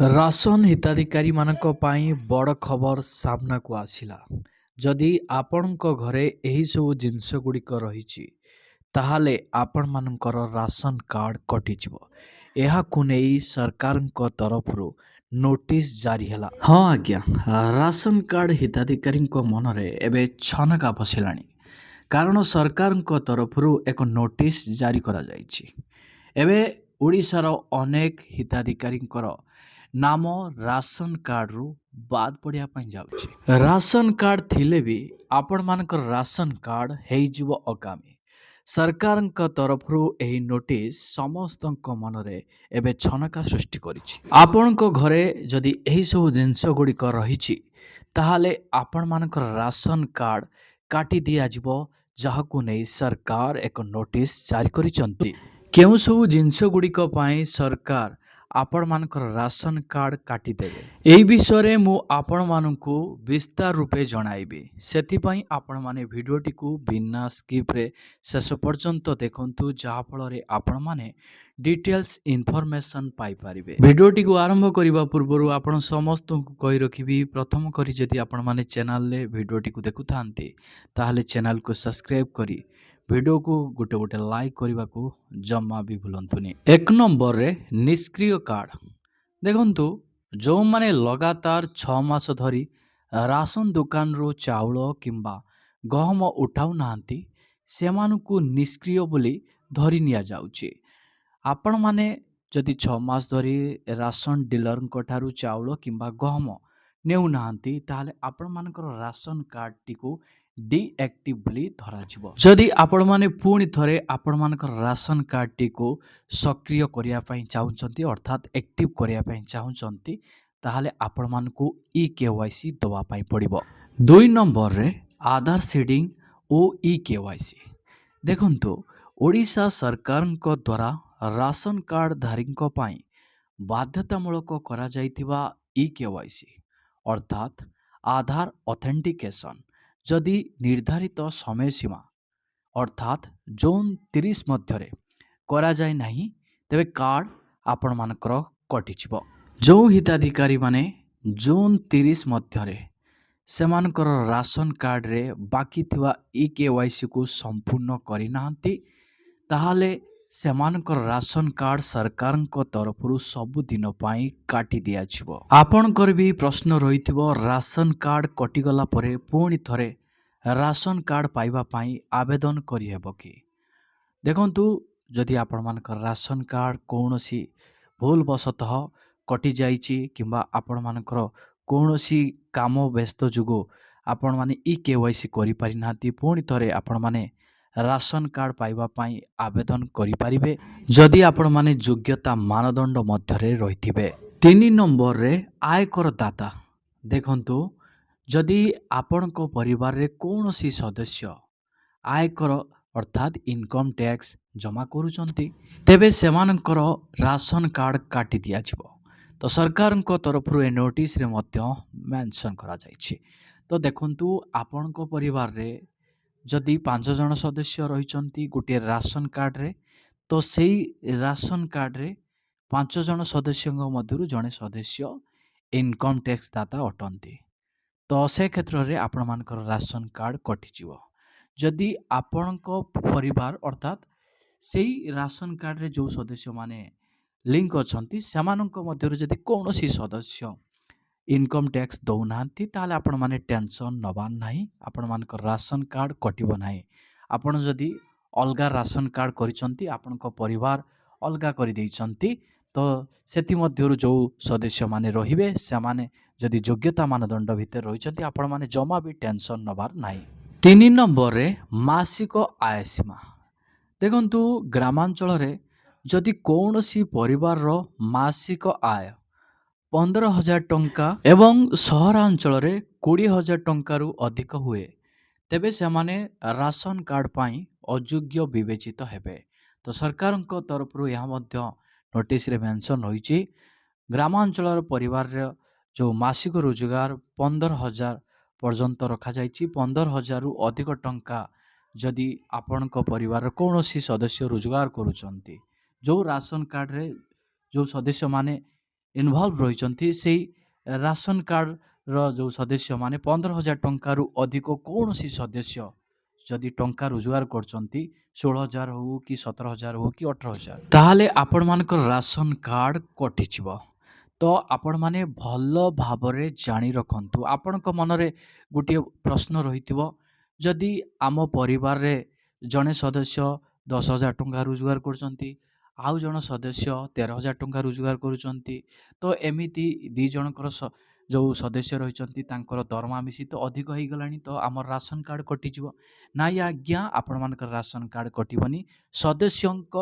Ration ହିତାଧିକାରୀମାନଙ୍କ ପାଇଁ ବଡ଼ ଖବର ସାମ୍ନାକୁ ଆସିଲା। ଯଦି ଆପଣଙ୍କ ଘରେ ଏହିସବୁ ଜିନିଷ ଗୁଡ଼ିକ ରହିଛି, ତାହେଲେ ଆପଣମାନଙ୍କର ରାସନ କାର୍ଡ଼ କଟିଯିବ। ଏହାକୁ ନେଇ ସରକାରଙ୍କ ତରଫରୁ ନୋଟିସ୍ ଜାରି ହେଲା। ହଁ ଆଜ୍ଞା, ରାସନ କାର୍ଡ଼ ହିତାଧିକାରୀଙ୍କ ମନରେ ଏବେ ଛନକା ପଶିଲାଣି। କାରଣ ସରକାରଙ୍କ ତରଫରୁ ଏକ ନୋଟିସ୍ ଜାରି କରାଯାଇଛି। ଏବେ ଓଡ଼ିଶାର ଅନେକ ହିତାଧିକାରୀଙ୍କର ନାମ ରାସନ କାର୍ଡ଼ରୁ ବାଦ୍ ପଡ଼ିବା ପାଇଁ ଯାଉଛି। ରାସନ କାର୍ଡ଼ ଥିଲେ ବି ଆପଣମାନଙ୍କର ରାସନ କାର୍ଡ଼ ହେଇଯିବ ଅକାମୀ। ସରକାରଙ୍କ ତରଫରୁ ଏହି ନୋଟିସ୍ ସମସ୍ତଙ୍କ ମନରେ ଏବେ ଛନକା ସୃଷ୍ଟି କରିଛି। ଆପଣଙ୍କ ଘରେ ଯଦି ଏହିସବୁ ଜିନିଷ ଗୁଡ଼ିକ ରହିଛି, ତାହେଲେ ଆପଣମାନଙ୍କର ରାସନ କାର୍ଡ଼ କାଟି ଦିଆଯିବ, ଯାହାକୁ ନେଇ ସରକାର ଏକ ନୋଟିସ୍ ଜାରି କରିଛନ୍ତି। କେଉଁ ସବୁ ଜିନିଷ ଗୁଡ଼ିକ ପାଇଁ ସରକାର ଆପଣମାନଙ୍କର ରାସନ କାର୍ଡ଼ କାଟିଦେବେ, ଏହି ବିଷୟରେ ମୁଁ ଆପଣମାନଙ୍କୁ ବିସ୍ତାର ରୂପେ ଜଣାଇବି। ସେଥିପାଇଁ ଆପଣମାନେ ଭିଡ଼ିଓଟିକୁ ବିନା ସ୍କିପ୍ରେ ଶେଷ ପର୍ଯ୍ୟନ୍ତ ଦେଖନ୍ତୁ, ଯାହାଫଳରେ ଆପଣମାନେ ଡିଟେଲ୍ସ ଇନଫର୍ମେସନ୍ ପାଇପାରିବେ। ଭିଡ଼ିଓଟିକୁ ଆରମ୍ଭ କରିବା ପୂର୍ବରୁ ଆପଣ ସମସ୍ତଙ୍କୁ କହି ରଖିବି, ପ୍ରଥମ କରି ଯଦି ଆପଣମାନେ ଚ୍ୟାନେଲରେ ଭିଡ଼ିଓଟିକୁ ଦେଖୁଥାନ୍ତି, ତାହେଲେ ଚ୍ୟାନେଲକୁ ସବସ୍କ୍ରାଇବ୍ କରି ଭିଡ଼ିଓକୁ ଗୋଟେ ଲାଇକ୍ କରିବାକୁ ଜମା ବି ଭୁଲନ୍ତୁନି। 1 ନମ୍ବରରେ ନିଷ୍କ୍ରିୟ କାର୍ଡ଼। ଦେଖନ୍ତୁ, ଯେଉଁମାନେ ଲଗାତାର 6 ମାସ ଧରି ରାସନ ଦୋକାନରୁ ଚାଉଳ କିମ୍ବା ଗହମ ଉଠାଉନାହାନ୍ତି, ସେମାନଙ୍କୁ ନିଷ୍କ୍ରିୟ ବୋଲି ଧରି ନିଆଯାଉଛି। ଆପଣମାନେ ଯଦି 6 ମାସ ଧରି ରାସନ ଡିଲରଙ୍କ ଠାରୁ ଚାଉଳ କିମ୍ବା ଗହମ ନେଉନାହାନ୍ତି, ତାହେଲେ ଆପଣମାନଙ୍କର ରାସନ କାର୍ଡ଼ଟିକୁ ଡିଆକ୍ଟିଭ ବୋଲି ଧରାଯିବ। ଯଦି ଆପଣମାନେ ପୁଣି ଥରେ ଆପଣମାନଙ୍କର ରାସନ କାର୍ଡ଼ଟିକୁ ସକ୍ରିୟ କରିବା ପାଇଁ ଚାହୁଁଛନ୍ତି, ଅର୍ଥାତ୍ ଆକ୍ଟିଭ୍ କରିବା ପାଇଁ ଚାହୁଁଛନ୍ତି, ତାହେଲେ ଆପଣମାନଙ୍କୁ EKYC ଦେବା ପାଇଁ ପଡ଼ିବ। 2 ନମ୍ବରରେ ଆଧାର ସିଡ଼ିଂ ଓ EKYC। ଦେଖନ୍ତୁ, ଓଡ଼ିଶା ସରକାରଙ୍କ ଦ୍ୱାରା ରାସନ କାର୍ଡ଼ଧାରୀଙ୍କ ପାଇଁ ବାଧ୍ୟତାମୂଳକ କରାଯାଇଥିବା EKYC ଅର୍ଥାତ୍ ଆଧାର ଅଥେଣ୍ଟିକେସନ୍ ଯଦି ନିର୍ଦ୍ଧାରିତ ସମୟସୀମା ଅର୍ଥାତ୍ ଜୁନ୍ 30 ମଧ୍ୟରେ କରାଯାଏ ନାହିଁ, ତେବେ କାର୍ଡ଼ ଆପଣମାନଙ୍କର କଟିଯିବ। ଯେଉଁ ହିତାଧିକାରୀମାନେ ଜୁନ୍ 30 ମଧ୍ୟରେ ସେମାନଙ୍କର ରାସନ କାର୍ଡ଼ରେ ବାକି ଥିବା EKYCକୁ ସମ୍ପୂର୍ଣ୍ଣ କରିନାହାନ୍ତି, ତାହେଲେ ସେମାନଙ୍କର ରାସନ କାର୍ଡ଼ ସରକାରଙ୍କ ତରଫରୁ ସବୁଦିନ ପାଇଁ କାଟି ଦିଆଯିବ। ଆପଣଙ୍କର ବି ପ୍ରଶ୍ନ ରହିଥିବ, ରାସନ କାର୍ଡ଼ କଟିଗଲା ପରେ ପୁଣି ଥରେ ରାସନ କାର୍ଡ଼ ପାଇବା ପାଇଁ ଆବେଦନ କରିହେବ କି? ଦେଖନ୍ତୁ, ଯଦି ଆପଣମାନଙ୍କର ରାସନ କାର୍ଡ଼ କୌଣସି ଭୁଲବଶତଃ କଟିଯାଇଛି କିମ୍ବା ଆପଣମାନଙ୍କର କୌଣସି କାମ ବ୍ୟସ୍ତ ଯୋଗୁଁ ଆପଣମାନେ EKYC କରିପାରିନାହାନ୍ତି, ପୁଣି ଥରେ ଆପଣମାନେ ରାସନ କାର୍ଡ଼ ପାଇବା ପାଇଁ ଆବେଦନ କରିପାରିବେ, ଯଦି ଆପଣମାନେ ଯୋଗ୍ୟତା ମାନଦଣ୍ଡ ମଧ୍ୟରେ ରହିଥିବେ। 3 ନମ୍ବରରେ ଆୟକର ଦାତା। ଦେଖନ୍ତୁ, ଯଦି ଆପଣଙ୍କ ପରିବାରରେ କୌଣସି ସଦସ୍ୟ ଆୟକର ଅର୍ଥାତ୍ ଇନକମ୍ ଟ୍ୟାକ୍ସ ଜମା କରୁଛନ୍ତି, ତେବେ ସେମାନଙ୍କର ରାସନ କାର୍ଡ଼ କାଟି ଦିଆଯିବ। ତ ସରକାରଙ୍କ ତରଫରୁ ଏ ନୋଟିସ୍ରେ ମଧ୍ୟ ମେନସନ୍ କରାଯାଇଛି। ତ ଦେଖନ୍ତୁ, ଆପଣଙ୍କ ପରିବାରରେ ଯଦି 5 ଜଣ ସଦସ୍ୟ ରହିଛନ୍ତି ଗୋଟିଏ ରାସନ କାର୍ଡ଼ରେ, ତ ସେଇ ରାସନ କାର୍ଡ଼ରେ 5 ଜଣ ସଦସ୍ୟଙ୍କ ମଧ୍ୟରୁ ଜଣେ ସଦସ୍ୟ ଇନକମ୍ ଟ୍ୟାକ୍ସ ଦାତା ଅଟନ୍ତି, ତ ସେ କ୍ଷେତ୍ରରେ ଆପଣମାନଙ୍କର ରାସନ କାର୍ଡ଼ କଟିଯିବ। ଯଦି ଆପଣଙ୍କ ପରିବାର ଅର୍ଥାତ୍ ସେଇ ରାସନ କାର୍ଡ଼ରେ ଯେଉଁ ସଦସ୍ୟମାନେ ଲିଙ୍କ ଅଛନ୍ତି, ସେମାନଙ୍କ ମଧ୍ୟରୁ ଯଦି କୌଣସି ସଦସ୍ୟ ଇନକମ୍ ଟ୍ୟାକ୍ସ ଦେଉନାହାନ୍ତି, ତାହେଲେ ଆପଣମାନେ ଟେନସନ୍ ନେବାର ନାହିଁ, ଆପଣମାନଙ୍କର ରାସନ କାର୍ଡ଼ କଟିବ ନାହିଁ। ଆପଣ ଯଦି ଅଲଗା ରାସନ କାର୍ଡ଼ କରିଛନ୍ତି, ଆପଣଙ୍କ ପରିବାର ଅଲଗା କରିଦେଇଛନ୍ତି, ତ ସେଥିମଧ୍ୟରୁ ଯେଉଁ ସଦସ୍ୟମାନେ ରହିବେ, ସେମାନେ ଯଦି ଯୋଗ୍ୟତା ମାନଦଣ୍ଡ ଭିତରେ ରହିଛନ୍ତି, ଆପଣମାନେ ଜମା ବି ଟେନସନ୍ ନେବାର ନାହିଁ। 3 ନମ୍ବରରେ ମାସିକ ଆୟ ସୀମା। ଦେଖନ୍ତୁ, ଗ୍ରାମାଞ୍ଚଳରେ ଯଦି କୌଣସି ପରିବାରର ମାସିକ ଆୟ 15,000 ଟଙ୍କା ଏବଂ ସହରାଞ୍ଚଳରେ 20,000 ଟଙ୍କାରୁ ଅଧିକ ହୁଏ, ତେବେ ସେମାନେ ରାସନ କାର୍ଡ଼ ପାଇଁ ଅଯୋଗ୍ୟ ବିବେଚିତ ହେବେ। ତ ସରକାରଙ୍କ ତରଫରୁ ଏହା ମଧ୍ୟ ନୋଟିସ୍ରେ ମେନସନ୍ ହୋଇଛି। ଗ୍ରାମାଞ୍ଚଳର ପରିବାରର ଯେଉଁ ମାସିକ ରୋଜଗାର 15,000 ପର୍ଯ୍ୟନ୍ତ ରଖାଯାଇଛି, 15,000ରୁ ଅଧିକ ଟଙ୍କା ଯଦି ଆପଣଙ୍କ ପରିବାରର କୌଣସି ସଦସ୍ୟ ରୋଜଗାର କରୁଛନ୍ତି, ଯେଉଁ ରାସନ କାର୍ଡ଼ରେ ଯେଉଁ ସଦସ୍ୟମାନେ ଇନଭଲ୍ଭ ରହିଛନ୍ତି ସେଇ ରାସନ କାର୍ଡ଼ର ଯେଉଁ ସଦସ୍ୟମାନେ 15,000 ଟଙ୍କାରୁ ଅଧିକ କୌଣସି ସଦସ୍ୟ ଯଦି ଟଙ୍କା ରୋଜଗାର କରୁଛନ୍ତି 16,000 ହଉ କି 17,000 ହଉ କି 18,000 ତାହେଲେ ଆପଣମାନଙ୍କର ରାସନ କାର୍ଡ଼ କଟିଯିବ। ତ ଆପଣମାନେ ଭଲ ଭାବରେ ଜାଣି ରଖନ୍ତୁ। ଆପଣଙ୍କ ମନରେ ଗୋଟିଏ ପ୍ରଶ୍ନ ରହିଥିବ, ଯଦି ଆମ ପରିବାରରେ ଜଣେ ସଦସ୍ୟ 10,000 ଟଙ୍କା ରୋଜଗାର କରୁଛନ୍ତି, ଆଉ ଜଣେ ସଦସ୍ୟ 13,000 ଟଙ୍କା ରୋଜଗାର କରୁଛନ୍ତି, ତ ଏମିତି ଦୁଇ ଜଣଙ୍କର ଯେଉଁ ସଦସ୍ୟ ରହିଛନ୍ତି ତାଙ୍କର ଦରମା ମିଶି ତ ଅଧିକ ହେଇଗଲାଣି, ତ ଆମର ରାସନ କାର୍ଡ଼ କଟିଯିବ। ନାଇଁ ଆଜ୍ଞା, ଆପଣମାନଙ୍କର ରାସନ କାର୍ଡ଼ କଟିବନି। ସଦସ୍ୟଙ୍କ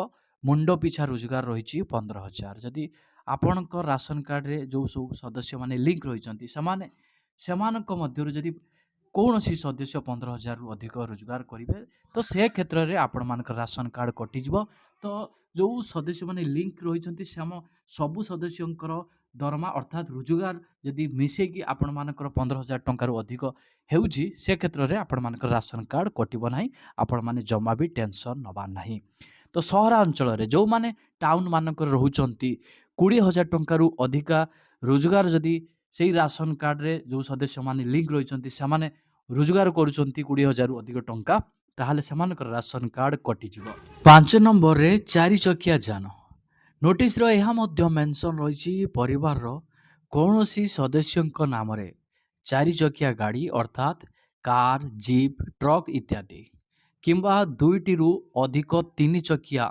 ମୁଣ୍ଡ ପିଛା ରୋଜଗାର ରହିଛି 15,000। ଯଦି ଆପଣଙ୍କ ରାସନ କାର୍ଡ଼ରେ ଯେଉଁ ସବୁ ସଦସ୍ୟମାନେ ଲିଙ୍କ ରହିଛନ୍ତି ସେମାନଙ୍କ ମଧ୍ୟରୁ ଯଦି କୌଣସି ସଦସ୍ୟ 15,000ରୁ ଅଧିକ ରୋଜଗାର କରିବେ ତ ସେ କ୍ଷେତ୍ରରେ ଆପଣମାନଙ୍କର ରାସନ କାର୍ଡ଼ କଟିଯିବ। ତ ଯେଉଁ ସଦସ୍ୟମାନେ ଲିଙ୍କ ରହିଛନ୍ତି ସବୁ ସଦସ୍ୟଙ୍କର ଦରମା ଅର୍ଥାତ୍ ରୋଜଗାର ଯଦି ମିଶେଇକି ଆପଣମାନଙ୍କର 15,000 ଟଙ୍କାରୁ ଅଧିକ ହେଉଛି, ସେ କ୍ଷେତ୍ରରେ ଆପଣମାନଙ୍କର ରାସନ କାର୍ଡ଼ କଟିବ ନାହିଁ। ଆପଣମାନେ ଜମା ବି ଟେନସନ୍ ନେବା ନାହିଁ। ତ ସହରାଞ୍ଚଳରେ ଯେଉଁମାନେ ଟାଉନ୍ ମାନଙ୍କରେ ରହୁଛନ୍ତି 20,000 ଟଙ୍କାରୁ ଅଧିକା ରୋଜଗାର ଯଦି ସେଇ ରାସନ କାର୍ଡ଼ରେ ଯେଉଁ ସଦସ୍ୟମାନେ ଲିଙ୍କ ରହିଛନ୍ତି ସେମାନେ ରୋଜଗାର କରୁଛନ୍ତି 20,000ରୁ ଅଧିକ ଟଙ୍କା, ତାହେଲେ ସେମାନଙ୍କର ରାସନ କାର୍ଡ଼ କଟିଯିବ। 5 ନମ୍ବରରେ 4 ଚକିଆ ଯାନ। ନୋଟିସର ଏହା ମଧ୍ୟ ମେନସନ୍ ରହିଛି, ପରିବାରର କୌଣସି ସଦସ୍ୟଙ୍କ ନାମରେ 4 ଚକିଆ ଗାଡ଼ି ଅର୍ଥାତ୍ କାର୍, ଜିପ୍, ଟ୍ରକ୍ ଇତ୍ୟାଦି କିମ୍ବା 2ଟିରୁ ଅଧିକ 3 ଚକିଆ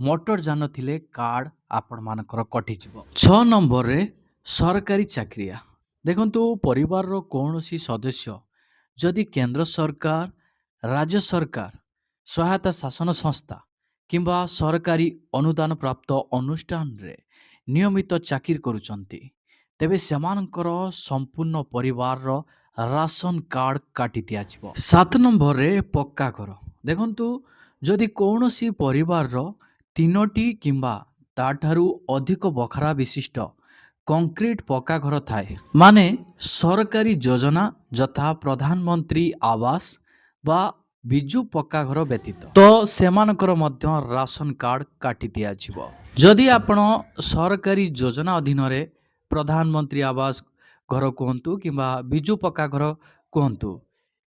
ମୋଟର ଯାନ ଥିଲେ କାର୍ଡ଼ ଆପଣମାନଙ୍କର କଟିଯିବ। 6 ନମ୍ବରରେ ସରକାରୀ ଚାକିରିଆ। ଦେଖନ୍ତୁ, ପରିବାରର କୌଣସି ସଦସ୍ୟ ଯଦି କେନ୍ଦ୍ର ସରକାର, ରାଜ୍ୟ ସରକାର, ସହାୟତା ଶାସନ ସଂସ୍ଥା କିମ୍ବା ସରକାରୀ ଅନୁଦାନ ପ୍ରାପ୍ତ ଅନୁଷ୍ଠାନରେ ନିୟମିତ ଚାକିରି କରୁଛନ୍ତି, ତେବେ ସେମାନଙ୍କର ସମ୍ପୂର୍ଣ୍ଣ ପରିବାରର ରାସନ କାର୍ଡ଼ କାଟି ଦିଆଯିବ। 7 ନମ୍ବରରେ ପକ୍କା ଘର। ଦେଖନ୍ତୁ, ଯଦି କୌଣସି ପରିବାରର 3ଟି କିମ୍ବା ତାଠାରୁ ଅଧିକ ବଖରା ବିଶିଷ୍ଟ କଂକ୍ରିଟ ପକ୍କା ଘର ଥାଏ, ମାନେ ସରକାରୀ ଯୋଜନା ଯଥା ପ୍ରଧାନମନ୍ତ୍ରୀ ଆବାସ ବା ବିଜୁ ପକ୍କା ଘର ବ୍ୟତୀତ, ତ ସେମାନଙ୍କର ମଧ୍ୟ ରାସନ କାର୍ଡ଼ କାଟି ଦିଆଯିବ। ଯଦି ଆପଣ ସରକାରୀ ଯୋଜନା ଅଧୀନରେ ପ୍ରଧାନମନ୍ତ୍ରୀ ଆବାସ ଘର କୁହନ୍ତୁ କିମ୍ବା ବିଜୁ ପକ୍କା ଘର କୁହନ୍ତୁ,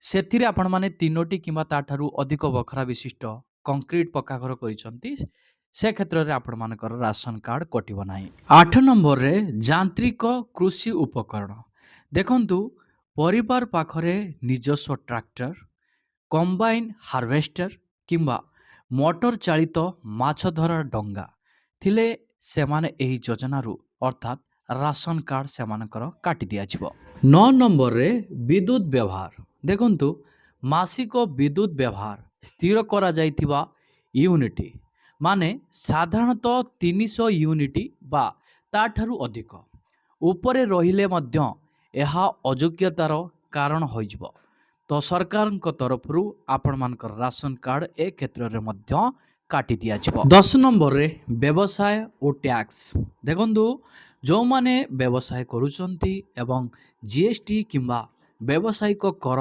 ସେଥିରେ ଆପଣମାନେ 3ଟି କିମ୍ବା ତାଠାରୁ ଅଧିକ ବଖରା ବିଶିଷ୍ଟ କଂକ୍ରିଟ ପକ୍କା ଘର କରିଛନ୍ତି, ସେ କ୍ଷେତ୍ରରେ ଆପଣମାନଙ୍କର ରାସନ କାର୍ଡ଼ କଟିବ ନାହିଁ। 8 ନମ୍ବରରେ ଯାନ୍ତ୍ରିକ କୃଷି ଉପକରଣ। ଦେଖନ୍ତୁ, ପରିବାର ପାଖରେ ନିଜସ୍ୱ ଟ୍ରାକ୍ଟର, କମ୍ବାଇନ୍ ହାର୍ଭେଷ୍ଟର କିମ୍ବା ମୋଟର ଚାଳିତ ମାଛ ଧରା ଡଙ୍ଗା ଥିଲେ ସେମାନେ ଏହି ଯୋଜନାରୁ ଅର୍ଥାତ୍ ରାସନ କାର୍ଡ଼ ସେମାନଙ୍କର କାଟି ଦିଆଯିବ। 9 ନମ୍ବରରେ ବିଦ୍ୟୁତ୍ ବ୍ୟବହାର। ଦେଖନ୍ତୁ, ମାସିକ ବିଦ୍ୟୁତ୍ ବ୍ୟବହାର ସ୍ଥିର କରାଯାଇଥିବା ୟୁନିଟ୍, ମାନେ ସାଧାରଣତଃ 300 ୟୁନିଟ୍ ବା ତାଠାରୁ ଅଧିକ ଉପରେ ରହିଲେ ମଧ୍ୟ ଏହା ଅଯୋଗ୍ୟତାର କାରଣ ହୋଇଯିବ। ତ ସରକାରଙ୍କ ତରଫରୁ ଆପଣମାନଙ୍କର ରାସନ କାର୍ଡ଼ ଏ କ୍ଷେତ୍ରରେ ମଧ୍ୟ କାଟି ଦିଆଯିବ। 10 ନମ୍ବରରେ ବ୍ୟବସାୟ ଓ ଟ୍ୟାକ୍ସ। ଦେଖନ୍ତୁ, ଯେଉଁମାନେ ବ୍ୟବସାୟ କରୁଛନ୍ତି ଏବଂ GST କିମ୍ବା ବ୍ୟବସାୟିକ କର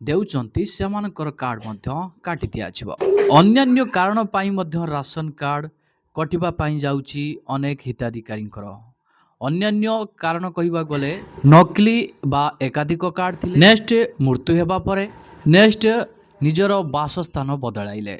ଦେଉଛନ୍ତି ସେମାନଙ୍କର କାର୍ଡ଼ ମଧ୍ୟ କାଟି ଦିଆଯିବ। ଅନ୍ୟାନ୍ୟ କାରଣ ପାଇଁ ମଧ୍ୟ ରାସନ କାର୍ଡ଼ କଟିବା ପାଇଁ ଯାଉଛି ଅନେକ ହିତାଧିକାରୀଙ୍କର। ଅନ୍ୟାନ୍ୟ କାରଣ କହିବାକୁ ଗଲେ ନକଲି ବା ଏକାଧିକ କାର୍ଡ଼ ଥିଲେ, ନେକ୍ସଟ ମୃତ୍ୟୁ ହେବା ପରେ, ନେକ୍ସଟ ନିଜର ବାସସ୍ଥାନ ବଦଳାଇଲେ,